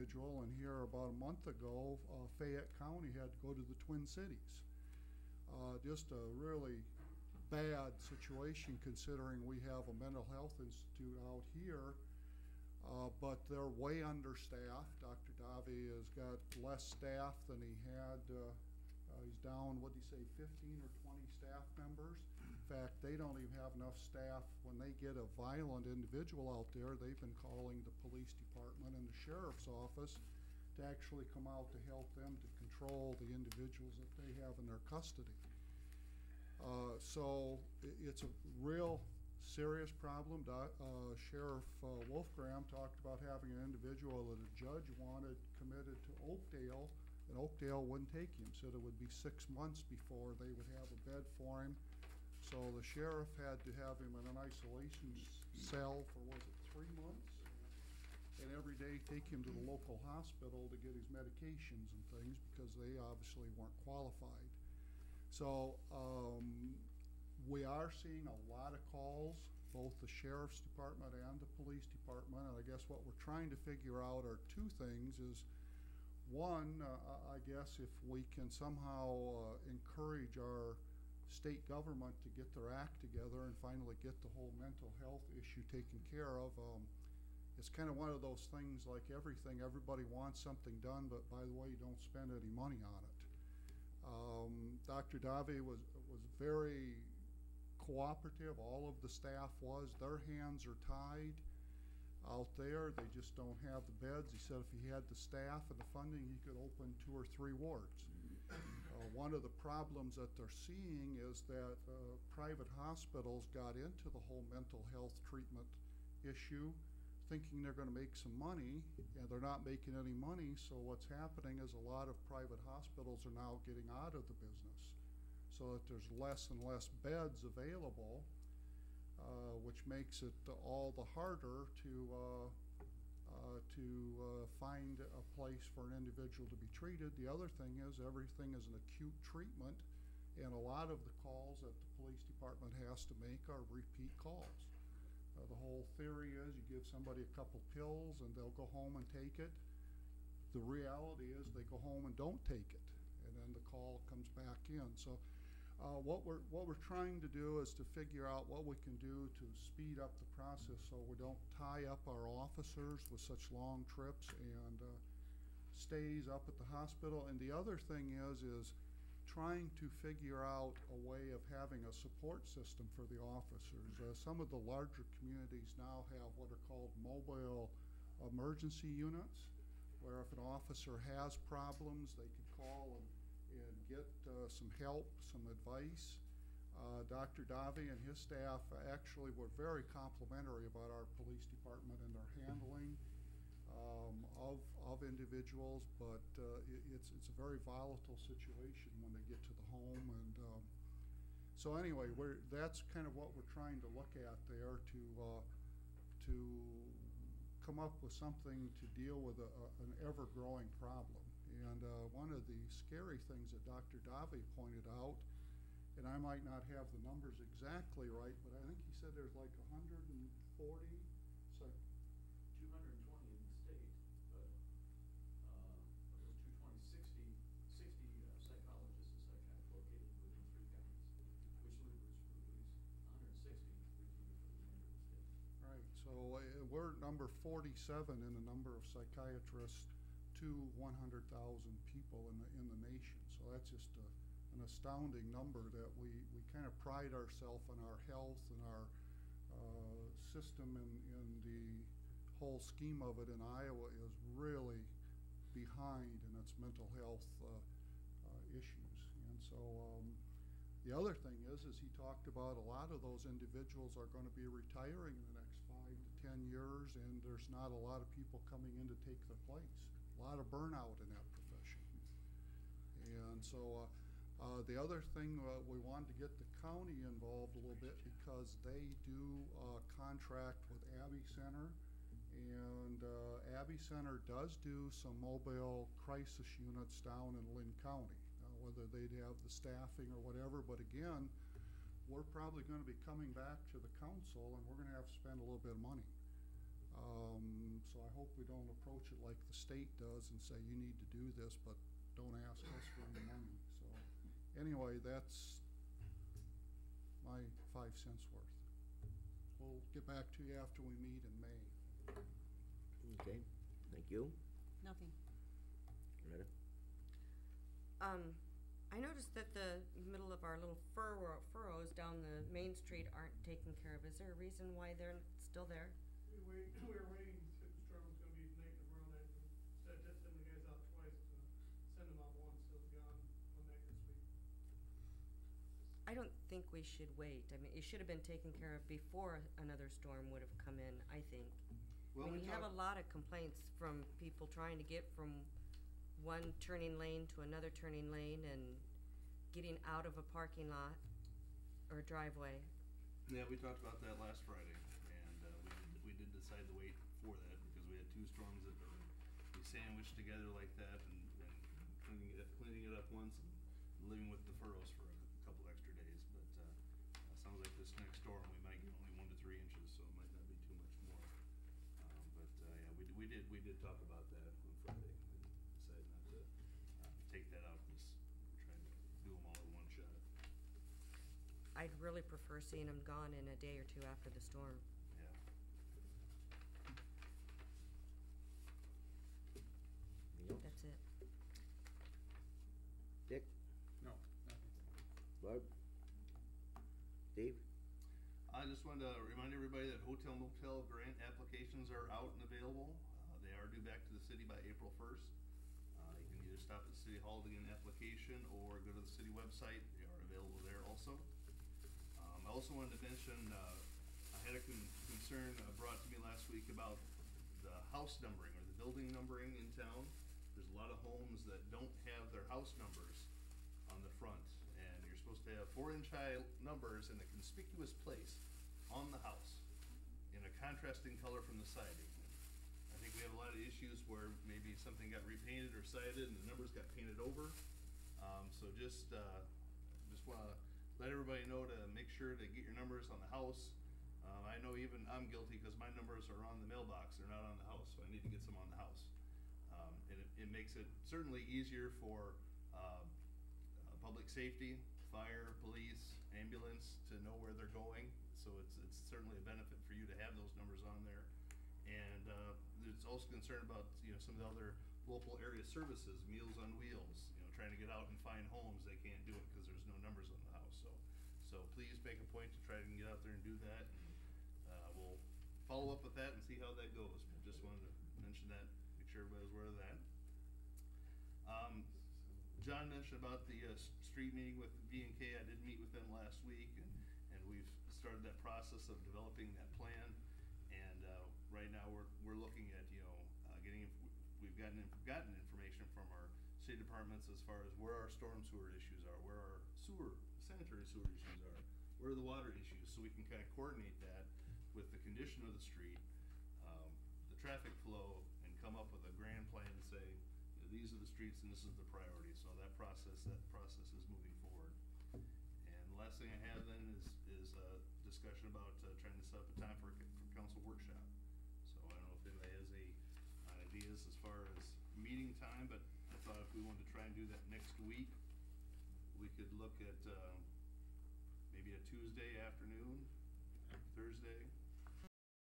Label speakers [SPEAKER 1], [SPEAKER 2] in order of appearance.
[SPEAKER 1] individual, and here about a month ago, Fayette County had to go to the Twin Cities. Just a really bad situation considering we have a mental health institute out here, but they're way understaffed. Dr. Davy has got less staff than he had. He's down, what did he say, 15 or 20 staff members? In fact, they don't even have enough staff. When they get a violent individual out there, they've been calling the police department and the sheriff's office to actually come out to help them to control the individuals that they have in their custody. So it's a real serious problem. Sheriff Wolfgram talked about having an individual that a judge wanted committed to Oakdale, and Oakdale wouldn't take him, said it would be 6 months before they would have a bed for him. So the sheriff had to have him in an isolation cell for, was it 3 months? And every day take him to the local hospital to get his medications and things because they obviously weren't qualified. So we are seeing a lot of calls, both the sheriff's department and the police department, and I guess what we're trying to figure out are two things. Is one, I guess if we can somehow encourage our state government to get their act together and finally get the whole mental health issue taken care of. It's kind of one of those things like everything, everybody wants something done, but by the way, you don't spend any money on it. Dr. Davy was very cooperative, all of the staff was. Their hands are tied out there. They just don't have the beds. He said if he had the staff and the funding, he could open 2 or 3 wards. One of the problems that they're seeing is that private hospitals got into the whole mental health treatment issue thinking they're going to make some money, and they're not making any money. So what's happening is a lot of private hospitals are now getting out of the business so that there's less and less beds available, which makes it all the harder to find a place for an individual to be treated. The other thing is everything is an acute treatment, and a lot of the calls that the police department has to make are repeat calls. The whole theory is you give somebody a couple pills and they'll go home and take it. The reality is they go home and don't take it, and then the call comes back in. So what we're trying to do is to figure out what we can do to speed up the process so we don't tie up our officers with such long trips and stays up at the hospital. And the other thing is trying to figure out a way of having a support system for the officers. Some of the larger communities now have what are called mobile emergency units, where if an officer has problems, they can call and get some help, some advice. Dr. Davy and his staff actually were very complimentary about our police department and their handling of individuals, but it's a very volatile situation when they get to the home. And so anyway, that's kind of what we're trying to look at there to come up with something to deal with an ever-growing problem. And one of the scary things that Dr. Davy pointed out, and I might not have the numbers exactly right, but I think he said there's like 140, so
[SPEAKER 2] 220 in the state, but of those 220, 60 psychologists and psychiatrists located within 3 counties, which leaves 160 recruited for the remainder of the state.
[SPEAKER 1] Right, so we're number 47 in the number of psychiatrists to 100,000 people in the nation. So that's just an astounding number that we kind of pride ourselves on our health and our system in the whole scheme of it in Iowa is really behind in its mental health issues. And so the other thing is he talked about a lot of those individuals are going to be retiring in the next 5 to 10 years, and there's not a lot of people coming in to take their place. A lot of burnout in that profession. And so the other thing, we wanted to get the county involved a little bit because they do contract with Abbey Center, and Abbey Center does do some mobile crisis units down in Lynn County, whether they'd have the staffing or whatever. But again, we're probably going to be coming back to the council and we're going to have to spend a little bit of money. So I hope we don't approach it like the state does and say, you need to do this, but don't ask us for any money. So anyway, that's my 5 cents worth. We'll get back to you after we meet in May.
[SPEAKER 3] Okay, thank you.
[SPEAKER 4] Nothing.
[SPEAKER 3] Loretta?
[SPEAKER 5] I noticed that the middle of our little furrows down the main street aren't taken care of. Is there a reason why they're still there?
[SPEAKER 6] We were waiting to see if the storm was gonna be night and around that, instead of just sending the guys out twice, to send them out once, they'll be gone one night this week.
[SPEAKER 5] I don't think we should wait. I mean, it should have been taken care of before another storm would have come in, I think.
[SPEAKER 7] Well,
[SPEAKER 5] I
[SPEAKER 7] we
[SPEAKER 5] mean, we have a
[SPEAKER 7] talked-
[SPEAKER 5] lot of complaints from people trying to get from one turning lane to another turning lane and getting out of a parking lot or driveway.
[SPEAKER 7] Yeah, we talked about that last Friday, and we did decide to wait for that because we had two storms that we sandwiched together like that, and cleaning it up once and living with the furrows for a couple extra days. But sounds like this next storm we might get only 1 to 3 inches, so it might not be too much more. But yeah, we did talk about that on Friday and decided not to take that out. Just try to do them all in one shot.
[SPEAKER 5] I'd really prefer seeing them gone in a day or two after the storm.
[SPEAKER 7] Yeah.
[SPEAKER 3] Anything else?
[SPEAKER 5] That's it.
[SPEAKER 3] Dick?
[SPEAKER 1] No, nothing.
[SPEAKER 3] Barb? Steve?
[SPEAKER 7] I just wanted to remind everybody that hotel motel grant applications are out and available. They are due back to the city by April 1st. You can either stop at City Hall to get an application or go to the city website. They are available there also. I also wanted to mention, I had a concern brought to me last week about the house numbering or the building numbering in town. There's a lot of homes that don't have their house numbers on the front, and you're supposed to have 4-inch high numbers in a conspicuous place on the house in a contrasting color from the siding. I think we have a lot of issues where maybe something got repainted or sided and the numbers got painted over. So just wanna let everybody know to make sure to get your numbers on the house. I know even I'm guilty because my numbers are on the mailbox, they're not on the house, so I need to get some on the house. And it makes it certainly easier for public safety, fire, police, ambulance to know where they're going. So it's certainly a benefit for you to have those numbers on there. And there's also concern about, some of the other local area services, Meals on Wheels, trying to get out and find homes. They can't do it because there's no numbers on the house. So please make a point to try to get out there and do that. And we'll follow up with that and see how that goes. But just wanted to mention that, make sure everybody's aware of that. John mentioned about the street meeting with B&K. I did meet with them last week, and we've started that process of developing that plan. And right now we're looking at we've gotten information from our city departments as far as where our storm sewer issues are, where our sanitary sewer issues are, where are the water issues, so we can kind of coordinate that with the condition of the street, the traffic flow, and come up with a grand plan and say, these are the streets and this is the priority. So that process is moving forward. And the last thing I have then is a discussion about trying to set up a time for council workshop. So I don't know if anybody has any ideas as far as meeting time, but I thought if we wanted to try and do that next week, we could look at maybe a Tuesday afternoon, Thursday.